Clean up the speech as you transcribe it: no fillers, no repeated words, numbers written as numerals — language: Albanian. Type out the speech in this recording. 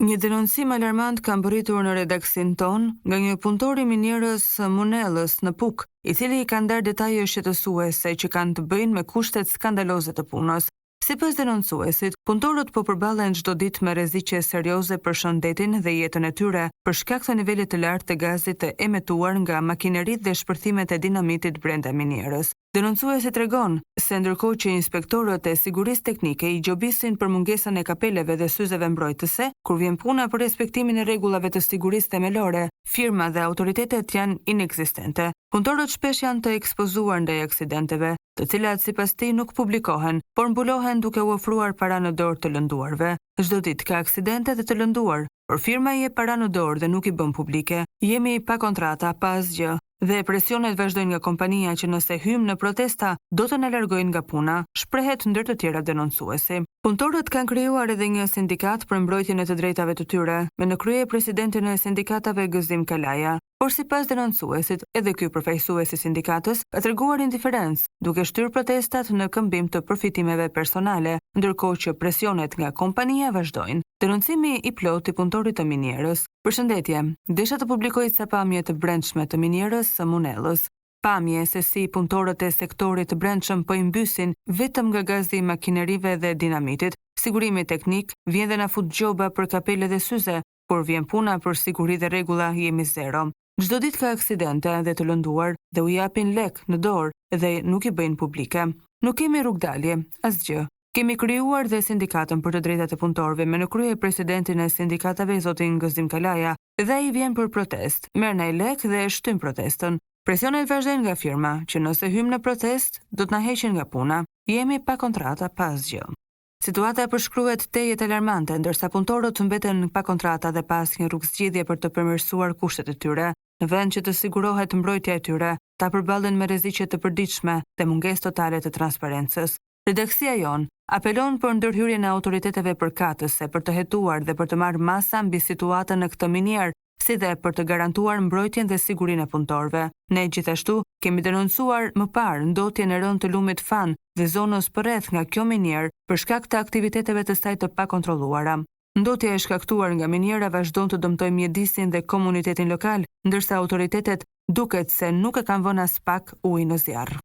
Një denoncim alarmant ka mbërritur në redaksin ton nga një punëtor i minierës Munellës në Puk, i cili i ka ndarë detaje shqetësuese që kanë të bëjnë me kushtet skandaloze të punës. Sipas denoncuesit, punëtorët po përballen çdo ditë me rreziqe serioze për shëndetin dhe jetën e tyre për shkak të nivelit të lartë të gazit të emetuar nga makineritë dhe shpërthimet e dinamitit brenda minierës. Denoncuesi tregon se ndërkohë që inspektorët e sigurisë teknike i gjobisin për mungesën e kapeleve dhe syzeve mbrojtëse, kur vjen puna për respektimin e rregullave të sigurisë themelore, firma dhe autoritetet janë inekzistente. Punëtorët shpesh janë të ekspozuar ndaj aksidenteve, të cilat sipas tij nuk publikohen, por mbulohen duke u ofruar para në dorë të lënduarve. Çdo ditë ka aksidente dhe të lënduar, por firma i jep para në dorë dhe nuk i bën publike. Jemi pa kontrata, pa asgjë. Dhe presionet vazhdojnë nga kompania që nëse hymë në protesta, do të na largojnë nga puna, shprehet ndër të tjera denoncuesi. Punëtorët kanë krijuar edhe një sindikat për mbrojtjen e të drejtave të tyre, me në krye presidentin e sindikatave Gëzim Kalaja. Por sipas denoncuesit, edhe ky përfaqësues i sindikatës ka treguar indiferencë, duke shtyrë protestat në këmbim të përfitimeve personale, ndërkohë që presionet nga kompania vazhdojnë. Denoncimi i plot i punëtorit të minierës. Përshëndetje, desha të publikoj ca pamje të brendshme të minierës së Munellës. Pamje se si punëtorët e sektorit të brendshëm po i mbysin vetëm nga gazi i makinerive dhe dinamitit. Sigurimi teknik vjen dhe na fut gjoba për kapele dhe syze, por vjen puna për siguri dhe rregulla jemi zero. Çdo ditë ka aksidente dhe të lënduar dhe u japin lek në dorë dhe nuk i bëjnë publike. Nuk kemi rrugdalje, asgjë. Kemi krijuar dhe sindikatën për të drejtat e punëtorëve me në krye presidentin e sindikatave zotin Gëzim Kalaja dhe ai vjen për protest, merr ndaj lek dhe shtyn protestën. Presionet vazhdojnë nga firma që nëse hymë në protest, do të na heqin nga puna. Jemi pa kontrata, pa asgjë. Situata përshkruhet tejet alarmante, ndërsa punëtorët mbeten pa kontrata dhe pa asnjë rrugëzgjidhje për të përmirësuar kushtet e tyre. Në vend që të sigurohet mbrojtja e tyre, ta përballen me rreziqe të përditshme dhe mungesë totale të transparencës. Redaksia jon apelon për ndërhyrjen e autoriteteve përkatëse për të hetuar dhe për të marrë masa mbi situatën në këtë minierë, si dhe për të garantuar mbrojtjen dhe sigurinë e punëtorëve. Ne gjithashtu kemi denoncuar më parë ndotjen e rëndë të lumit Fan dhe zonës përreth nga kjo minierë për shkak të aktiviteteve të saj të pakontrolluara. Ndotja e shkaktuar nga miniera vazhdon të dëmtojë mjedisin dhe komunitetin lokal, ndërsa autoritetet duket se nuk e kanë vënë as pak ujë në zjarr.